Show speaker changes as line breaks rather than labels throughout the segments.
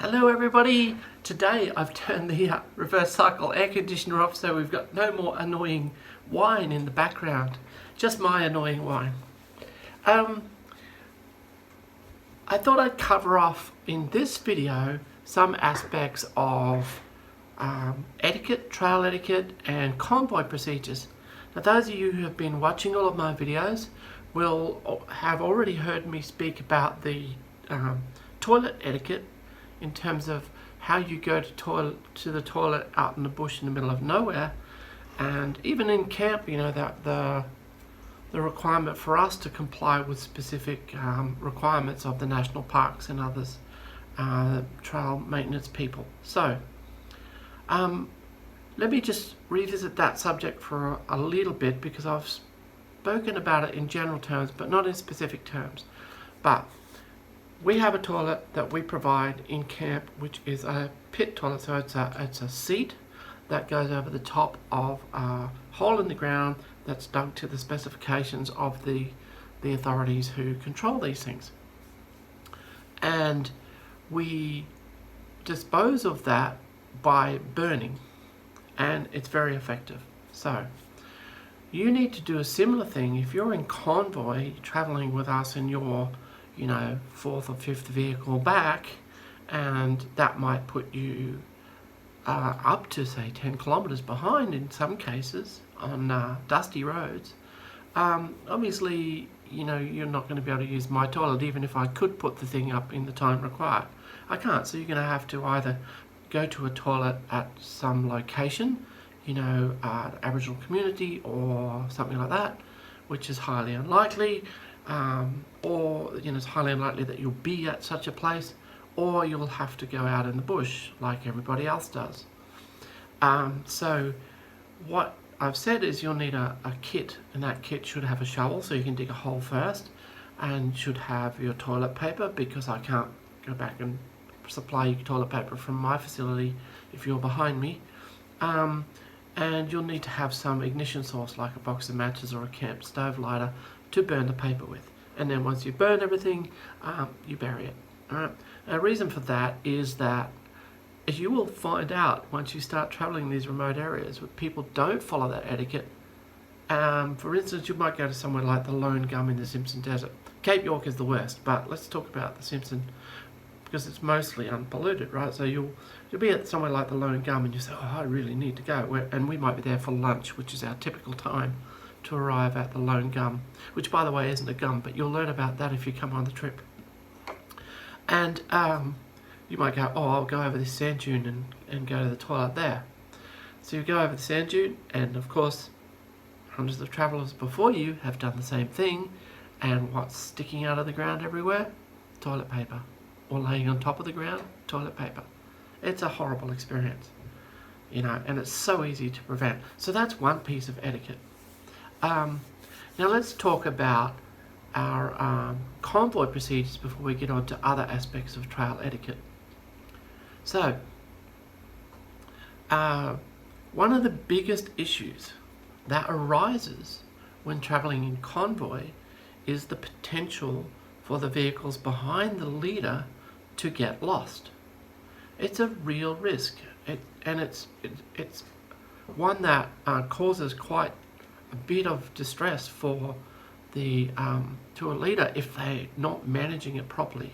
Hello everybody! Today I've turned the reverse cycle air conditioner off so we've got no more annoying whine in the background. Just my annoying whine. I thought I'd cover off in this video some aspects of etiquette, trail etiquette and convoy procedures. Now those of you who have been watching all of my videos will have already heard me speak about the toilet etiquette in terms of how you go to the toilet out in the bush in the middle of nowhere, and even in camp, you know, that the requirement for us to comply with specific requirements of the national parks and others, trail maintenance people. So let me just revisit that subject for a little bit, because I've spoken about it in general terms but not in specific terms. But we have a toilet that we provide in camp, which is a pit toilet. So it's a seat that goes over the top of a hole in the ground that's dug to the specifications of the authorities who control these things. And we dispose of that by burning, and it's very effective. So you need to do a similar thing if you're in convoy traveling with us in your fourth or fifth vehicle back, and that might put you up to say 10 kilometers behind in some cases on dusty roads. Obviously, you're not going to be able to use my toilet even if I could put the thing up in the time required. I can't, so you're going to have to either go to a toilet at some location, Aboriginal community or something like that, which is highly unlikely. Or it's highly unlikely that you'll be at such a place, or you'll have to go out in the bush like everybody else does. So what I've said is you'll need a kit, and that kit should have a shovel so you can dig a hole first, and should have your toilet paper, because I can't go back and supply you toilet paper from my facility if you're behind me. And you'll need to have some ignition source like a box of matches or a camp stove lighter to burn the paper with. And then once you've burned everything, you bury it. Alright. The reason for that is that, as you will find out once you start traveling in these remote areas where people don't follow that etiquette. For instance, you might go to somewhere like the Lone Gum in the Simpson Desert. Cape York is the worst, but let's talk about the Simpson, because it's mostly unpolluted, right? So you'll be at somewhere like the Lone Gum and you say, oh, I really need to go. And we might be there for lunch, which is our typical time to arrive at the Lone Gum, which by the way isn't a gum, but you'll learn about that if you come on the trip. And you might go, oh, I'll go over this sand dune and go to the toilet there. So you go over the sand dune, and of course hundreds of travellers before you have done the same thing, and what's sticking out of the ground everywhere? Toilet paper. Or laying on top of the ground? Toilet paper. It's a horrible experience, and it's so easy to prevent. So that's one piece of etiquette. Now let's talk about our convoy procedures before we get on to other aspects of trail etiquette. So, one of the biggest issues that arises when traveling in convoy is the potential for the vehicles behind the leader to get lost. It's a real risk, and it's one that causes quite a bit of distress for the to a leader if they're not managing it properly.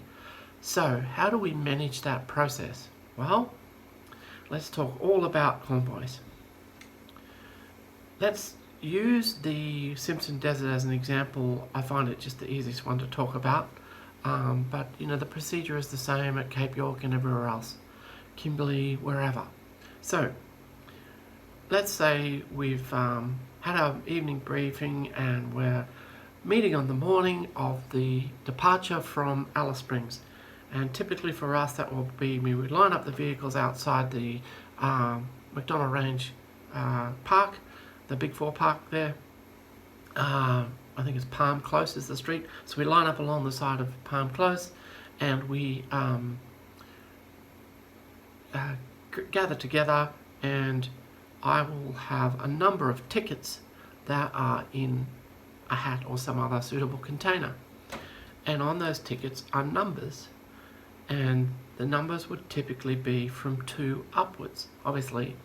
So how do we manage that process? Well, let's talk all about convoys. Let's use the Simpson Desert as an example. I find it just the easiest one to talk about, but the procedure is the same at Cape York and everywhere else, Kimberley, wherever. So let's say we've had our evening briefing and we're meeting on the morning of the departure from Alice Springs. And typically for us that will be, we would line up the vehicles outside the McDonald Range Park, the Big Four Park there. I think it's Palm Close is the street. So we line up along the side of Palm Close, and we gather together, and I will have a number of tickets that are in a hat or some other suitable container. And on those tickets are numbers and the numbers would typically be from 2 upwards. Obviously,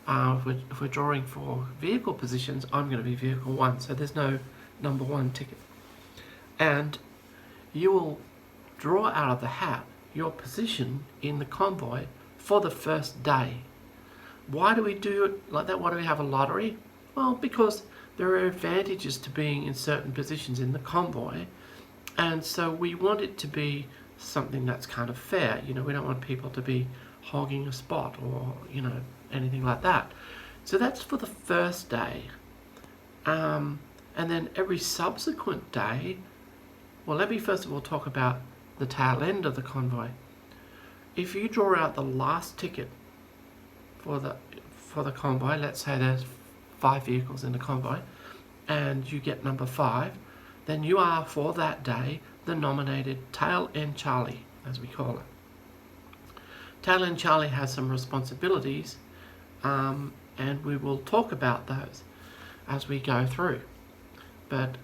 if we're drawing for vehicle positions, I'm going to be vehicle 1, so there's no number 1 ticket. And you will draw out of the hat your position in the convoy for the first day. Why do we do it like that? Why do we have a lottery? Well, because there are advantages to being in certain positions in the convoy, and so we want it to be something that's kind of fair. We don't want people to be hogging a spot or, anything like that. So that's for the first day. And then every subsequent day, well, let me first of all talk about the tail end of the convoy. If you draw out the last ticket for the convoy, let's say there's 5 vehicles in the convoy, and you get number 5, then you are, for that day, the nominated tail end Charlie, as we call it. Tail end Charlie has some responsibilities, and we will talk about those as we go through. But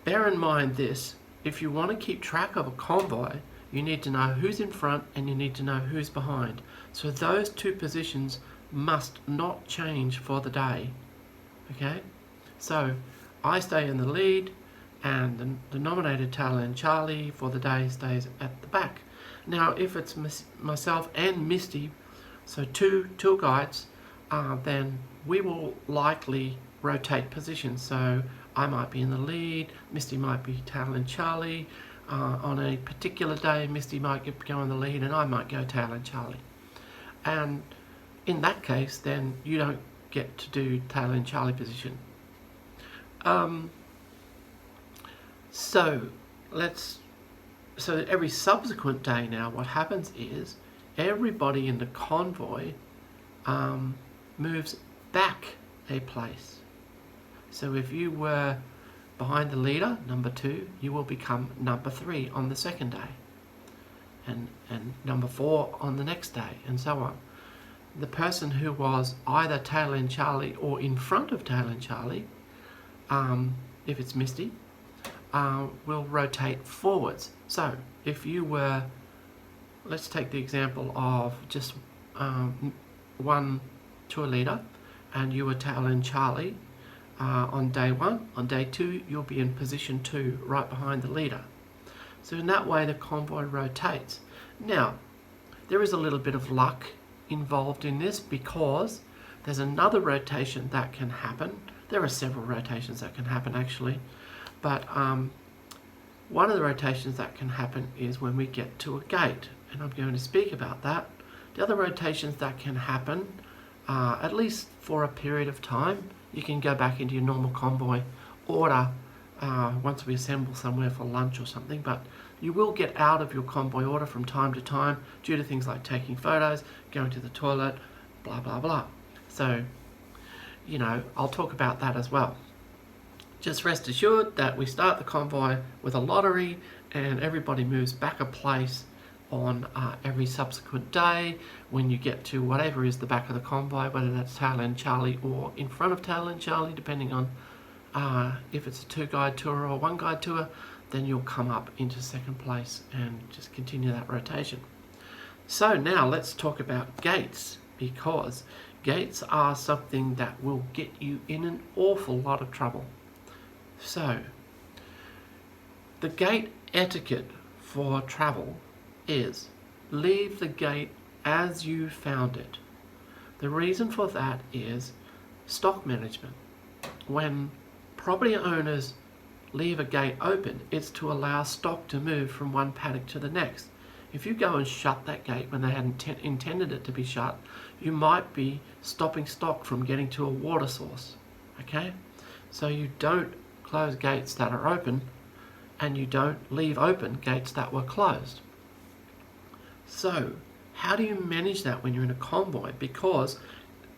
bear in mind this: if you want to keep track of a convoy, you need to know who's in front and you need to know who's behind. So those 2 positions must not change for the day. Okay? So I stay in the lead, and the nominated tail end Charlie for the day stays at the back. Now, if it's myself and Misty, so 2 tour guides, then we will likely rotate positions. So I might be in the lead, Misty might be tail end Charlie. On a particular day, Misty might go in the lead and I might go tail end Charlie. And in that case, then you don't get to do tail end Charlie position. So every subsequent day now, what happens is everybody in the convoy moves back a place. So if you were behind the leader, number 2, you will become number 3 on the second day, and number 4 on the next day, and so on. The person who was either tail end Charlie or in front of tail end Charlie, if it's Misty, will rotate forwards. So if you were, let's take the example of just one tour leader, and you were tail end Charlie on day 1. On day 2, you'll be in position 2, right behind the leader. So in that way, the convoy rotates. Now, there is a little bit of luck involved in this, because there's another rotation that can happen. There are several rotations that can happen, actually, but one of the rotations that can happen is when we get to a gate, and I'm going to speak about that. The other rotations that can happen, at least for a period of time, you can go back into your normal convoy order once we assemble somewhere for lunch or something, but you will get out of your convoy order from time to time due to things like taking photos, going to the toilet, blah blah blah. So, I'll talk about that as well. Just rest assured that we start the convoy with a lottery, and everybody moves back a place on every subsequent day when you get to whatever is the back of the convoy, whether that's tail end Charlie or in front of tail end Charlie, depending on if it's a 2-guide tour or a 1-guide tour, then you'll come up into second place and just continue that rotation. So now let's talk about gates, because gates are something that will get you in an awful lot of trouble. So the gate etiquette for travel is leave the gate as you found it. The reason for that is stock management. When property owners leave a gate open, it's to allow stock to move from one paddock to the next. If you go and shut that gate when they hadn't intended it to be shut, you might be stopping stock from getting to a water source. Okay? So you don't close gates that are open, and you don't leave open gates that were closed. So how do you manage that when you're in a convoy? Because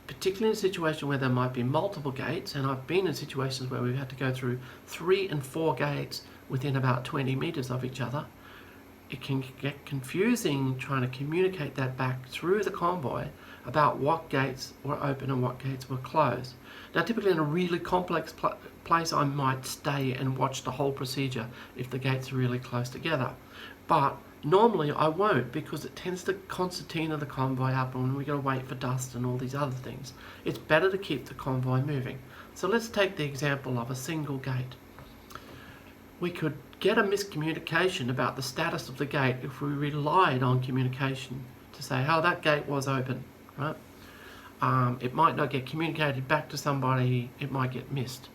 particularly in a situation where there might be multiple gates, and I've been in situations where we've had to go through 3 and 4 gates within about 20 meters of each other, it can get confusing trying to communicate that back through the convoy about what gates were open and what gates were closed. Now, typically in a really complex place, I might stay and watch the whole procedure if the gates are really close together. But Normally I won't, because it tends to concertina the convoy up and we've got to wait for dust and all these other things. It's better to keep the convoy moving. So let's take the example of a single gate. We could get a miscommunication about the status of the gate if we relied on communication to say, oh, that gate was open, right? It might not get communicated back to somebody, it might get missed.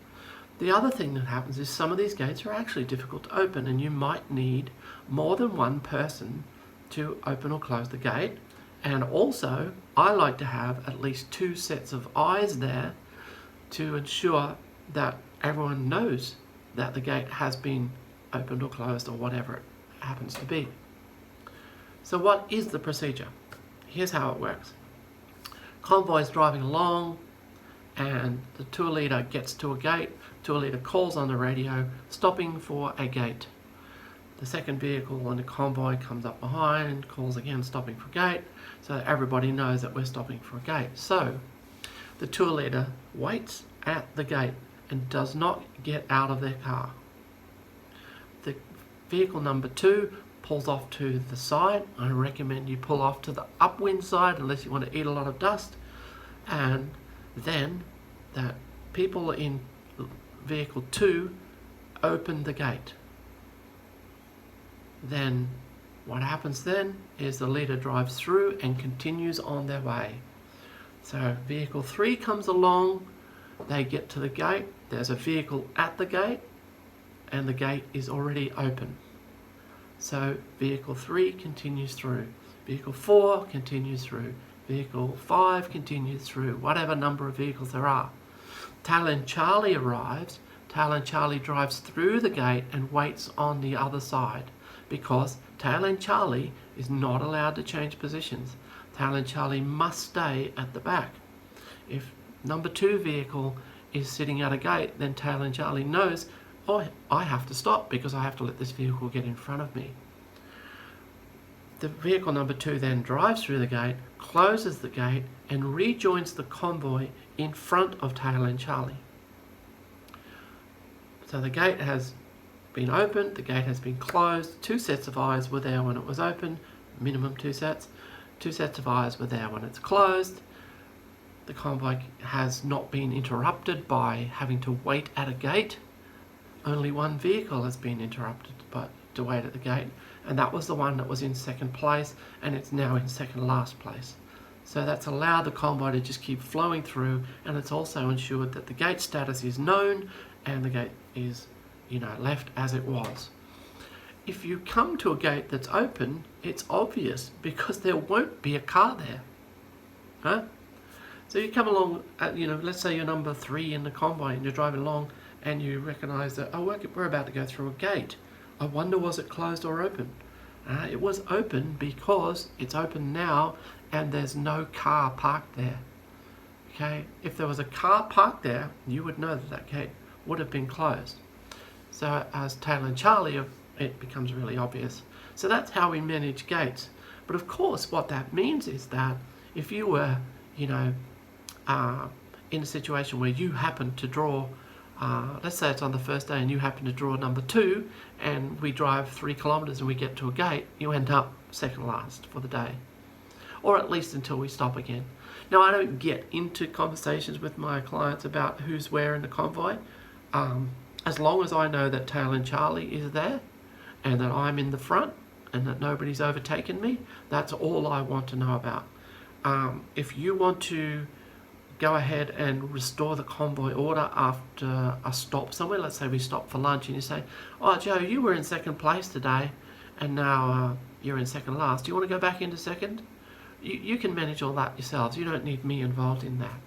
The other thing that happens is some of these gates are actually difficult to open, and you might need more than one person to open or close the gate. And also, I like to have at least 2 sets of eyes there to ensure that everyone knows that the gate has been opened or closed, or whatever it happens to be. So what is the procedure? Here's how it works. Convoy's driving along, and the tour leader gets to a gate. Tour leader calls on the radio, stopping for a gate. The second vehicle on the convoy comes up behind, calls again, stopping for a gate, so that everybody knows that we're stopping for a gate. So the tour leader waits at the gate and does not get out of their car. The vehicle number 2 pulls off to the side. I recommend you pull off to the upwind side unless you want to eat a lot of dust. And then the people in vehicle 2 open the gate. Then what happens then is the leader drives through and continues on their way. So vehicle 3 comes along, they get to the gate, there's a vehicle at the gate, and the gate is already open. So vehicle 3 continues through, vehicle 4 continues through, vehicle 5 continues through, whatever number of vehicles there are. Tele and Charlie arrives. Tele and Charlie drives through the gate and waits on the other side, because Tele and Charlie is not allowed to change positions. Tele and Charlie must stay at the back. If number 2 vehicle is sitting at a gate, then Tele and Charlie knows, oh, I have to stop because I have to let this vehicle get in front of me. The vehicle number 2 then drives through the gate, closes the gate, and rejoins the convoy in front of Tele and Charlie. So the gate has been opened, the gate has been closed, 2 sets of eyes were there when it was open, minimum 2 sets. 2 sets of eyes were there when it's closed. The convoy has not been interrupted by having to wait at a gate. Only 1 vehicle has been interrupted to wait at the gate, and that was the one that was in second place, and it's now in second last place. So that's allowed the convoy to just keep flowing through, and it's also ensured that the gate status is known and the gate is, left as it was. If you come to a gate that's open, it's obvious because there won't be a car there. Huh? So you come along, let's say you're number 3 in the convoy and you're driving along and you recognise that, oh, we're about to go through a gate. I wonder, was it closed or open? It was open because it's open now and there's no car parked there. Okay, if there was a car parked there, you would know that that gate would have been closed. So as Tele and Charlie, it becomes really obvious. So that's how we manage gates. But of course, what that means is that if you were, in a situation where you happen to draw, let's say it's on the first day and you happen to draw number 2 and we drive 3 kilometres and we get to a gate, you end up second last for the day. Or at least until we stop again. Now, I don't get into conversations with my clients about who's where in the convoy. As long as I know that Tele and Charlie is there and that I'm in the front and that nobody's overtaken me, that's all I want to know about. If you want to go ahead and restore the convoy order after a stop somewhere, let's say we stop for lunch and you say, oh, Joe, you were in second place today and now you're in second last. Do you want to go back into second? You can manage all that yourselves. You don't need me involved in that.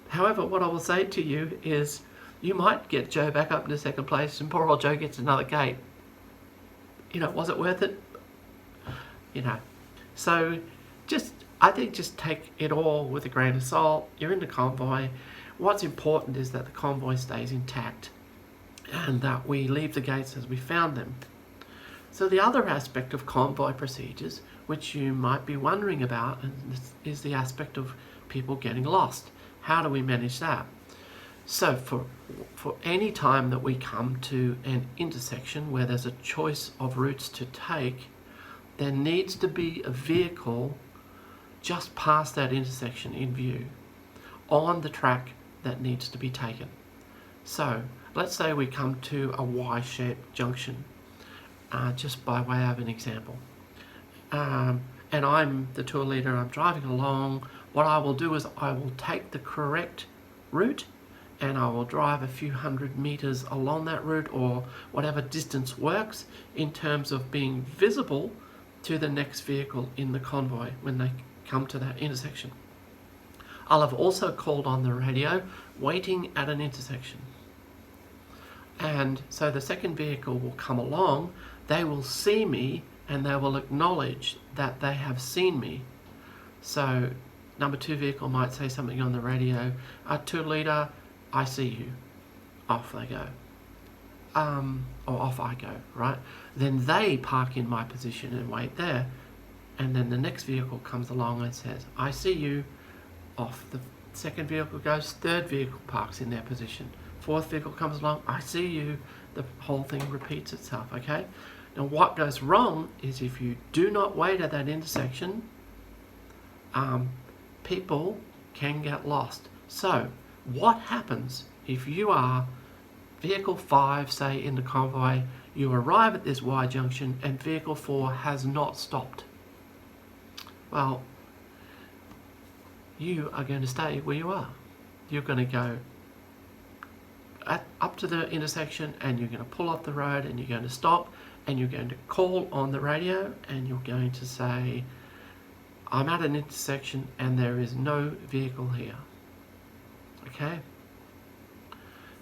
However, what I will say to you is you might get Joe back up into second place and poor old Joe gets another gate. Was it worth it? So I think just take it all with a grain of salt. You're in the convoy. What's important is that the convoy stays intact and that we leave the gates as we found them. So the other aspect of convoy procedures, which you might be wondering about, is the aspect of people getting lost. How do we manage that? So for any time that we come to an intersection where there's a choice of routes to take, there needs to be a vehicle just past that intersection in view on the track that needs to be taken. So let's say we come to a Y-shaped junction, just by way of an example. And I'm the tour leader, I'm driving along. What I will do is I will take the correct route and I will drive a few hundred meters along that route, or whatever distance works in terms of being visible to the next vehicle in the convoy when they come to that intersection. I'll have also called on the radio, waiting at an intersection. And so the second vehicle will come along, they will see me and they will acknowledge that they have seen me. So number 2 vehicle might say something on the radio, tour leader, I see you. Off they go. Or off I go, right? Then they park in my position and wait there. And then the next vehicle comes along and says, I see you. Off the second vehicle goes, third vehicle parks in their position. Fourth vehicle comes along, I see you. The whole thing repeats itself, okay? Now what goes wrong is if you do not wait at that intersection, people can get lost. So what happens if you are vehicle 5, say in the convoy, you arrive at this Y junction and vehicle 4 has not stopped? Well, you are going to stay where you are. You're going to go up to the intersection and you're going to pull off the road and you're going to stop and you're going to call on the radio and you're going to say, I'm at an intersection and there is no vehicle here. Okay?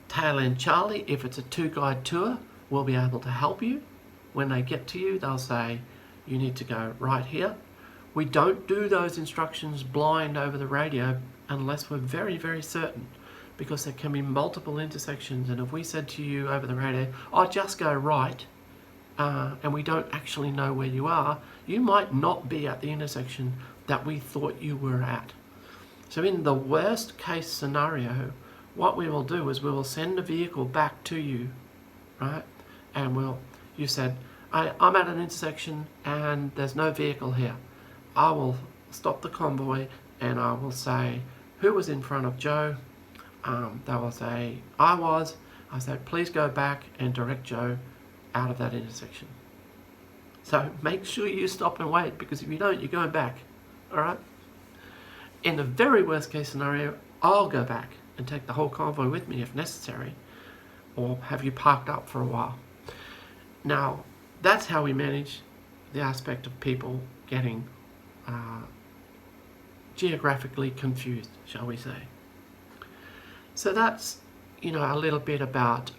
Tail End Charlie, if it's a 2-guide tour, will be able to help you. When they get to you, they'll say, you need to go right here. We don't do those instructions blind over the radio unless we're very, very certain, because there can be multiple intersections, and if we said to you over the radio, oh, just go right, and we don't actually know where you are, you might not be at the intersection that we thought you were at. So in the worst case scenario, what we will do is we will send a vehicle back to you, right? And you said, I'm at an intersection and there's no vehicle here. I will stop the convoy and I will say, who was in front of Joe? They will say, I said, please go back and direct Joe out of that intersection. So make sure you stop and wait, because if you don't, you're going back. All right? In the very worst case scenario, I'll go back and take the whole convoy with me if necessary, or have you parked up for a while. Now, that's how we manage the aspect of people getting geographically confused, shall we say. So that's, a little bit about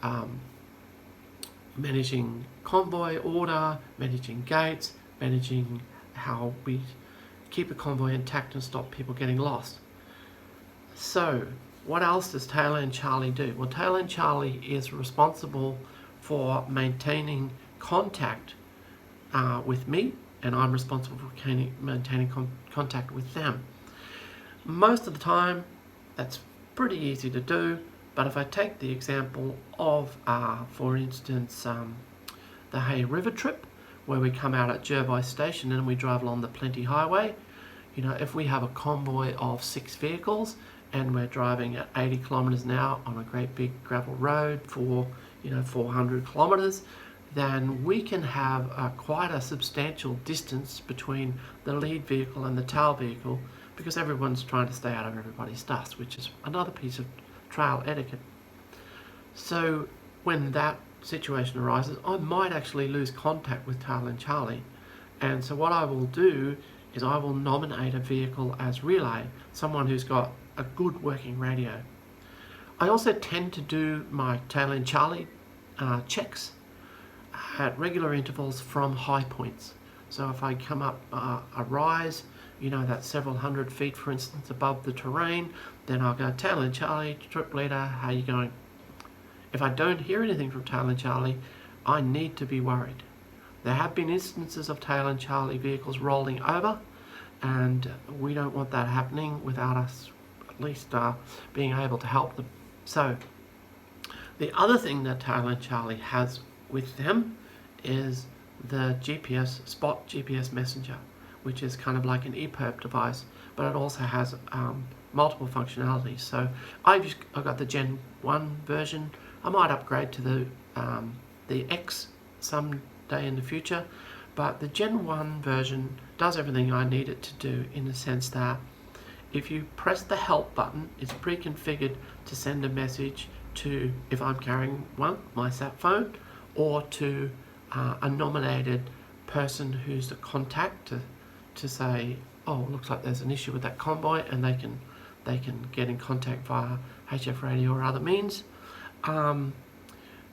managing convoy order, managing gates, managing how we keep a convoy intact and stop people getting lost. So, what else does Tail End Charlie do? Well, Tail End Charlie is responsible for maintaining contact with me, and I'm responsible for maintaining contact with them. Most of the time, that's pretty easy to do, but if I take the example of, for instance, the Hay River trip, where we come out at Jervois Station and we drive along the Plenty Highway, if we have a convoy of 6 vehicles and we're driving at 80 kilometres an hour on a great big gravel road for 400 kilometres, then we can have quite a substantial distance between the lead vehicle and the tail vehicle, because everyone's trying to stay out of everybody's dust, which is another piece of trail etiquette. So when that situation arises, I might actually lose contact with Tail End Charlie, and so what I will do is I will nominate a vehicle as relay, someone who's got a good working radio. I also tend to do my Tail End Charlie checks at regular intervals from high points. So if I come up a rise, that's several hundred feet, for instance, above the terrain, then I'll go, Tail End Charlie, trip leader, how you going? If I don't hear anything from Tail End Charlie, I need to be worried. There have been instances of Tail End Charlie vehicles rolling over, and we don't want that happening without us at least being able to help them. So the other thing that Tail End Charlie has with them is the Spot GPS messenger, which is kind of like an EPIRB device, but it also has multiple functionalities. So I've got the Gen 1 version. I might upgrade to the X someday in the future, but the Gen 1 version does everything I need it to do, in the sense that if you press the help button, it's pre-configured to send a message to, if I'm carrying my sat phone, or to a nominated person who's the contact to say, oh, looks like there's an issue with that convoy, and they can get in contact via HF radio or other means. Then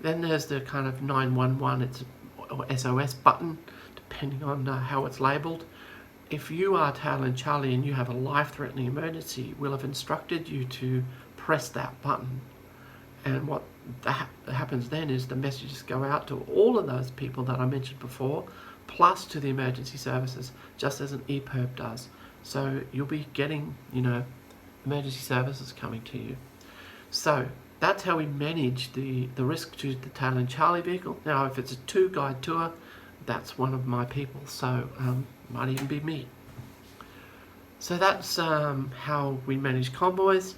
there's the kind of 911 or SOS button, depending on how it's labelled. If you are Tele and Charlie and you have a life-threatening emergency, we'll have instructed you to press that button. And what happens then is the messages go out to all of those people that I mentioned before, plus to the emergency services, just as an EPIRB does. So you'll be getting, emergency services coming to you. So that's how we manage the risk to the Tele and Charlie vehicle. Now, if it's a 2-guide tour, that's one of my people, so might even be me. So that's how we manage convoys.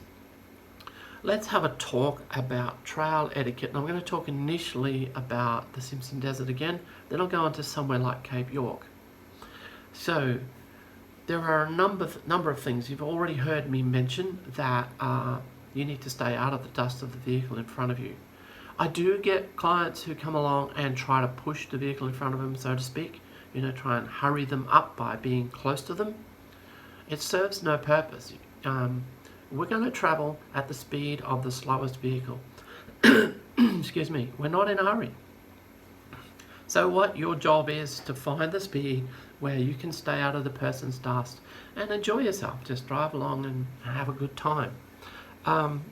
Let's have a talk about trail etiquette. And I'm going to talk initially about the Simpson Desert again, then I'll go on to somewhere like Cape York. So there are a number of things. You've already heard me mention that you need to stay out of the dust of the vehicle in front of you. I do get clients who come along and try to push the vehicle in front of them, so to speak, try and hurry them up by being close to them. It serves no purpose. We're going to travel at the speed of the slowest vehicle. Excuse me, we're not in a hurry. So what your job is to find the speed where you can stay out of the person's dust and enjoy yourself. Just drive along and have a good time.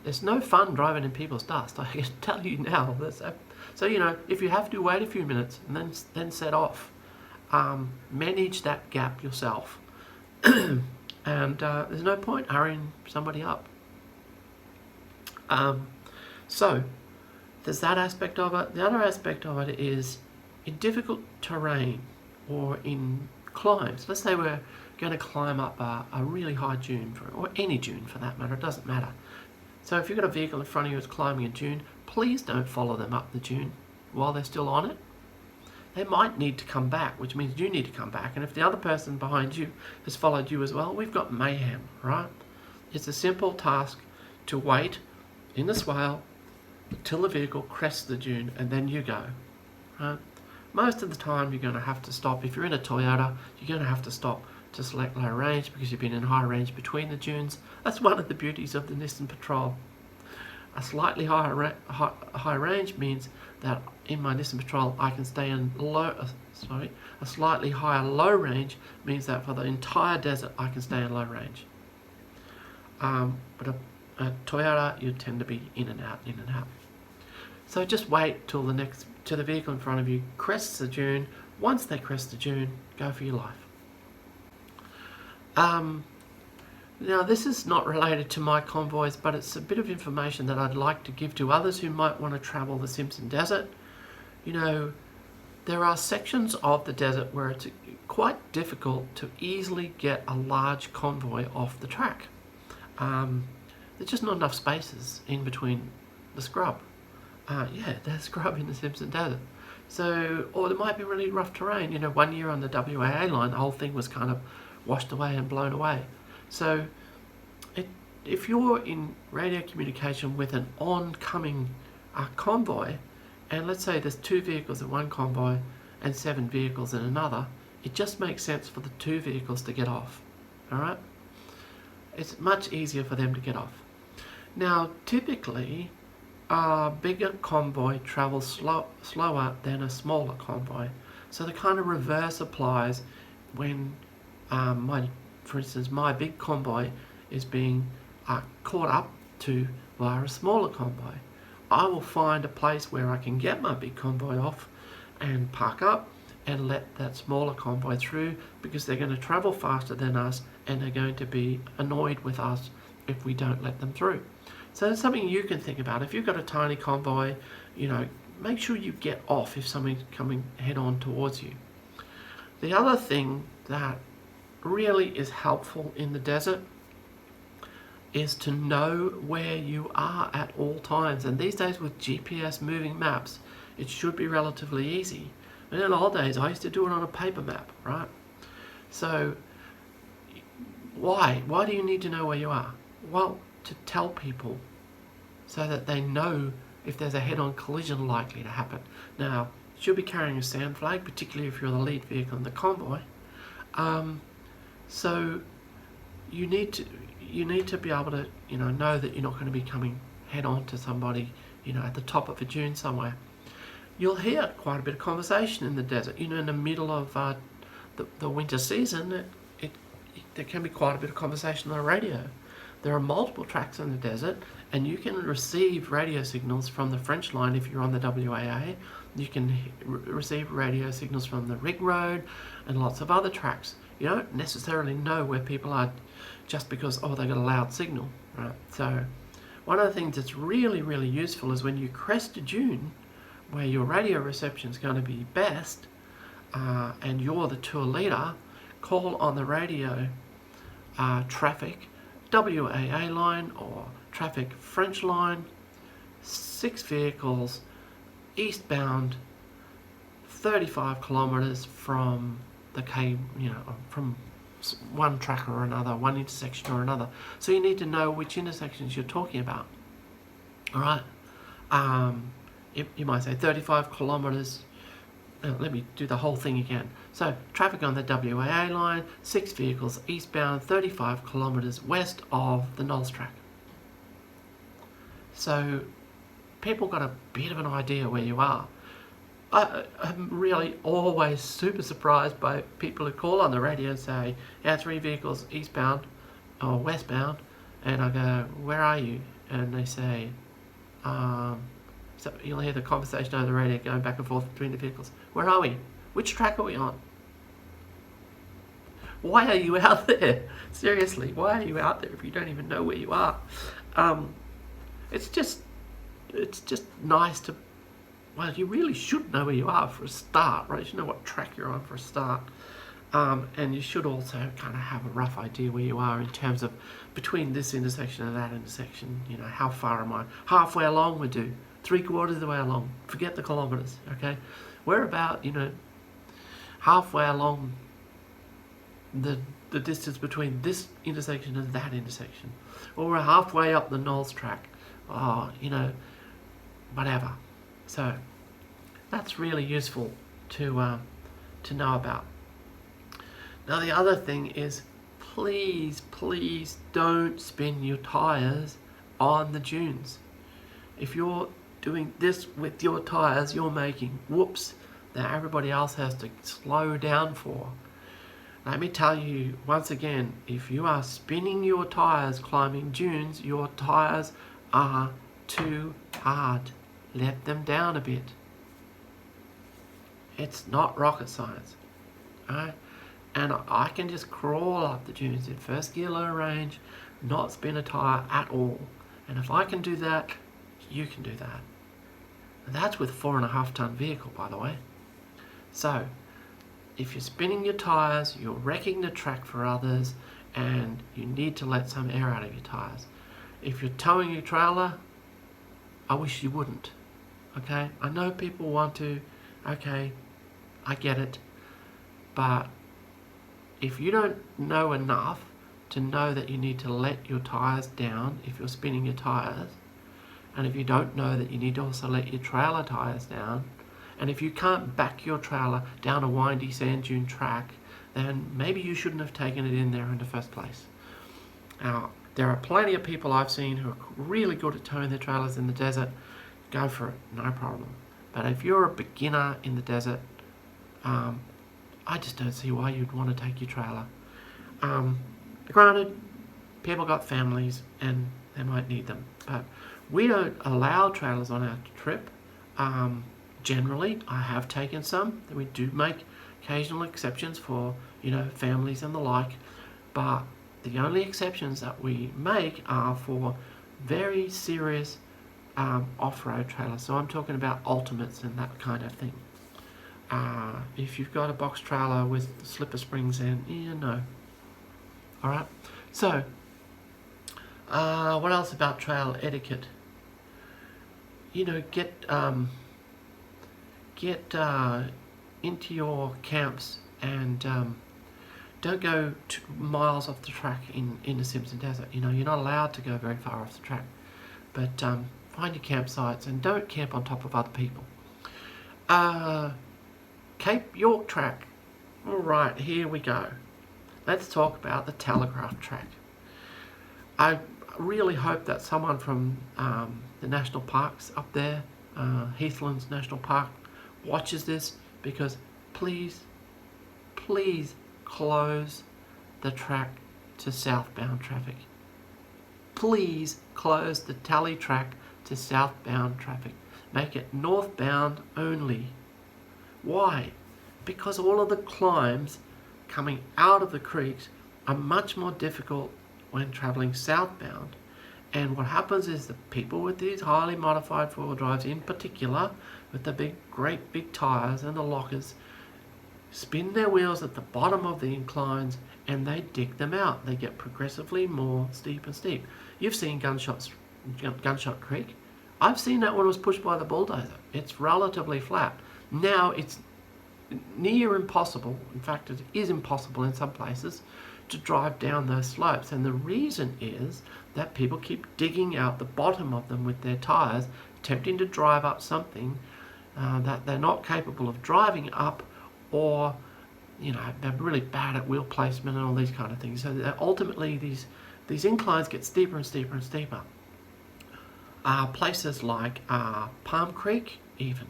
There's no fun driving in people's dust, I can tell you now. So, if you have to, wait a few minutes and then set off. Manage that gap yourself. And there's no point hurrying somebody up. So there's that aspect of it. The other aspect of it is in difficult terrain or in climbs. Let's say we're going to climb up a really high dune, or any dune for that matter, it doesn't matter. So if you've got a vehicle in front of you that's climbing a dune, please don't follow them up the dune while they're still on it. They might need to come back, which means you need to come back. And if the other person behind you has followed you as well, we've got mayhem, right? It's a simple task to wait in the swale till the vehicle crests the dune, and then you go, right? Most of the time you're going to have to stop. If you're in a Toyota, you're going to have to stop to select low range because you've been in high range between the dunes. That's one of the beauties of the Nissan Patrol. A slightly high range means that in my Nissan Patrol I can stay in a slightly higher low range means that for the entire desert I can stay in low range. But a Toyota, you tend to be in and out. So just wait till the vehicle in front of you crests the dune. Once they crest the dune, go for your life. Now this is not related to my convoys, but it's a bit of information that I'd like to give to others who might want to travel the Simpson Desert. There are sections of the desert where it's quite difficult to easily get a large convoy off the track. There's just not enough spaces in between the scrub. There's scrub in the Simpson Desert. So, or there might be really rough terrain. One year on the WAA line, the whole thing was kind of washed away and blown away. So if you're in radio communication with an oncoming convoy, and let's say there's 2 vehicles in one convoy and 7 vehicles in another, it just makes sense for the 2 vehicles to get off. Alright? It's much easier for them to get off. Now, typically, a bigger convoy travels slower than a smaller convoy. So the kind of reverse applies when for instance, my big convoy is being caught up to via a smaller convoy. I will find a place where I can get my big convoy off and park up and let that smaller convoy through, because they're going to travel faster than us and they're going to be annoyed with us if we don't let them through. So that's something you can think about. If you've got a tiny convoy, make sure you get off if something's coming head on towards you. The other thing that really is helpful in the desert is to know where you are at all times. And these days with GPS moving maps, it should be relatively easy. And in the old days, I used to do it on a paper map, right? So why do you need to know where you are? Well, to tell people so that they know if there's a head-on collision likely to happen. Now, you should be carrying a sand flag, particularly if you're the lead vehicle in the convoy. So you need to be able to know that you're not going to be coming head-on to somebody at the top of a dune somewhere. You'll hear quite a bit of conversation in the desert. In the middle of the winter season, there can be quite a bit of conversation on the radio. There are multiple tracks in the desert, and you can receive radio signals from the French line if you're on the WAA. You can receive radio signals from the rig road and lots of other tracks. You don't necessarily know where people are just because, they got a loud signal, right? So one of the things that's really, really useful is when you crest a dune where your radio reception is going to be best, and you're the tour leader, call on the radio traffic WAA line or traffic French line, 6 vehicles eastbound 35 kilometers from the from one track or another, one intersection or another. So you need to know which intersections you're talking about. All right. You might say 35 kilometers. Let me do the whole thing again. So traffic on the WAA line, 6 vehicles eastbound, 35 kilometers west of the Knolls track. So people got a bit of an idea where you are. I'm really always super surprised by people who call on the radio and say, 3 vehicles eastbound or westbound, and I go, where are you? And they say, so you'll hear the conversation over the radio going back and forth between the vehicles. Where are we? Which track are we on? Why are you out there? Seriously, why are you out there if you don't even know where you are? It's just nice to, you really should know where you are for a start, right? You should know what track you're on for a start. And you should also kind of have a rough idea where you are in terms of between this intersection and that intersection. How far am I? Halfway along we do. 3/4 of the way along. Forget the kilometers, okay? We're about, halfway along the distance between this intersection and that intersection. Or we're halfway up the Knolls track. Whatever. So that's really useful to know about. Now the other thing is, please don't spin your tyres on the dunes. If you're doing this with your tyres, you're making whoops that everybody else has to slow down for. Let me tell you once again, if you are spinning your tyres climbing dunes, your tyres are too hard. Let them down a bit. It's not rocket science. Alright? And I can just crawl up the dunes in first gear low range, not spin a tyre at all. And if I can do that, you can do that. And that's with 4.5 ton vehicle, by the way. So, if you're spinning your tyres, you're wrecking the track for others, and you need to let some air out of your tyres. If you're towing your trailer, I wish you wouldn't. Okay? I know people want to. Okay, I get it. But if you don't know enough to know that you need to let your tyres down if you're spinning your tyres, and if you don't know that you need to also let your trailer tyres down, and if you can't back your trailer down a windy sand dune track, then maybe you shouldn't have taken it in there in the first place. Now, there are plenty of people I've seen who are really good at towing their trailers in the desert. Go for it, no problem. But if you're a beginner in the desert, I just don't see why you'd want to take your trailer. Granted, people got families and they might need them, but we don't allow trailers on our trip. Generally, I have taken some. We do make occasional exceptions for, families and the like, but the only exceptions that we make are for very serious off-road trailers. So I'm talking about ultimates and that kind of thing. If you've got a box trailer with slipper springs in, no. Alright, so what else about trail etiquette? Get into your camps and don't go miles off the track in the Simpson Desert. You're not allowed to go very far off the track. But find your campsites and don't camp on top of other people. Cape York track. Alright, here we go. Let's talk about the telegraph track. I really hope that someone from the national parks up there, Heathlands National Park, watches this, because please close the track to southbound traffic. Please close the Tele track to southbound traffic. Make it northbound only. Why? Because all of the climbs coming out of the creeks are much more difficult when travelling southbound. And what happens is the people with these highly modified four-wheel drives, in particular, with the great big tyres and the lockers, spin their wheels at the bottom of the inclines and they dig them out. They get progressively more steep and steep. You've seen Gunshot Creek. I've seen that one was pushed by the bulldozer. It's relatively flat. Now it's near impossible, in fact it is impossible in some places, to drive down those slopes. And the reason is that people keep digging out the bottom of them with their tyres, attempting to drive up something that they're not capable of driving up, or they're really bad at wheel placement and all these kind of things. So ultimately these inclines get steeper and steeper and steeper. Places like Palm Creek, even,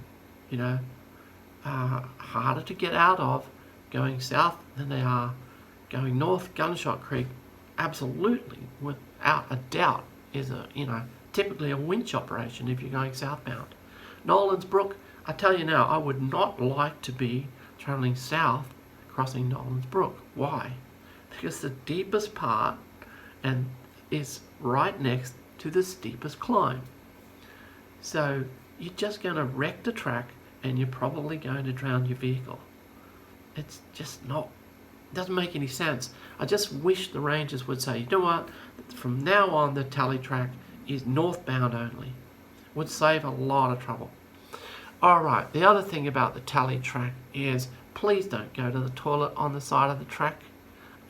harder to get out of going south than they are going north. Gunshot Creek, absolutely, without a doubt, is typically a winch operation if you're going southbound. Nolan's Brook, I tell you now, I would not like to be travelling south crossing Nolan's Brook. Why? Because the deepest part is right next to the steepest climb. So you're just going to wreck the track and you're probably going to drown your vehicle. It's just not, doesn't make any sense. I just wish the rangers would say, you know what, from now on the Tele track is northbound only. Would save a lot of trouble. Alright, the other thing about the Tele track is, please don't go to the toilet on the side of the track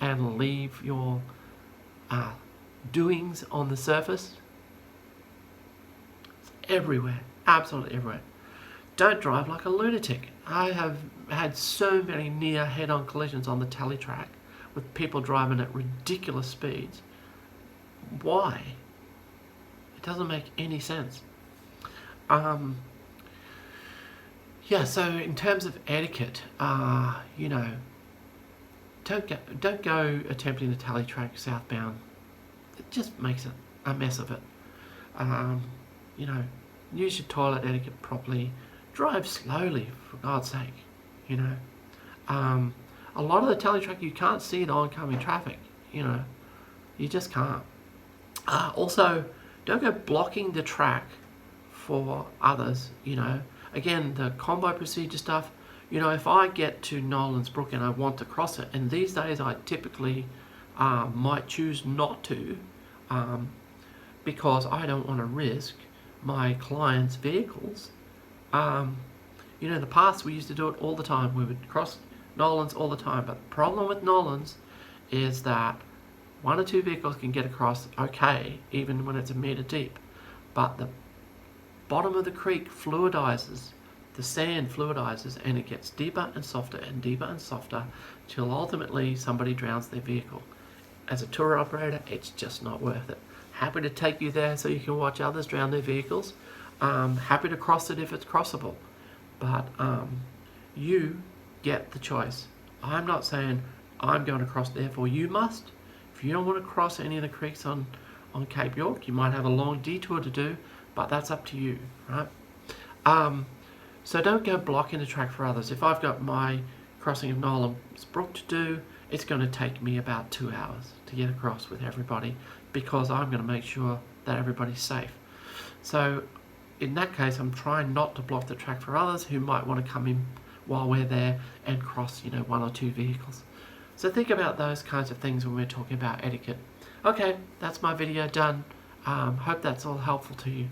and leave your doings on the surface. It's everywhere, absolutely everywhere. Don't drive like a lunatic. I have had so many near head-on collisions on the Tele track with people driving at ridiculous speeds. Why? It doesn't make any sense. Yeah, so in terms of etiquette, don't go attempting the Tele track southbound. It just makes a mess of it. Use your toilet etiquette properly. Drive slowly, for God's sake. A lot of the Tele track you can't see the oncoming traffic. You just can't. Also, don't go blocking the track for others. Again, the Convoy Procedure stuff, if I get to Nolan's Brook and I want to cross it, and these days I typically might choose not to, because I don't want to risk my clients' vehicles. In the past we used to do it all the time. We would cross Nolan's all the time, but the problem with Nolan's is that one or two vehicles can get across okay, even when it's a metre deep, but the bottom of the creek fluidises, the sand fluidises, and it gets deeper and softer till ultimately somebody drowns their vehicle. As a tour operator, it's just not worth it. Happy to take you there so you can watch others drown their vehicles. Happy to cross it if it's crossable, but you get the choice. I'm not saying I'm going to cross, therefore you must. If you don't want to cross any of the creeks on Cape York, you might have a long detour to do, but that's up to you, right? So don't go blocking the track for others. If I've got my crossing of Nolan's Brook to do, it's going to take me about 2 hours to get across with everybody, because I'm going to make sure that everybody's safe. So in that case, I'm trying not to block the track for others who might want to come in while we're there and cross, one or two vehicles. So think about those kinds of things when we're talking about etiquette. Okay, that's my video done. Hope that's all helpful to you.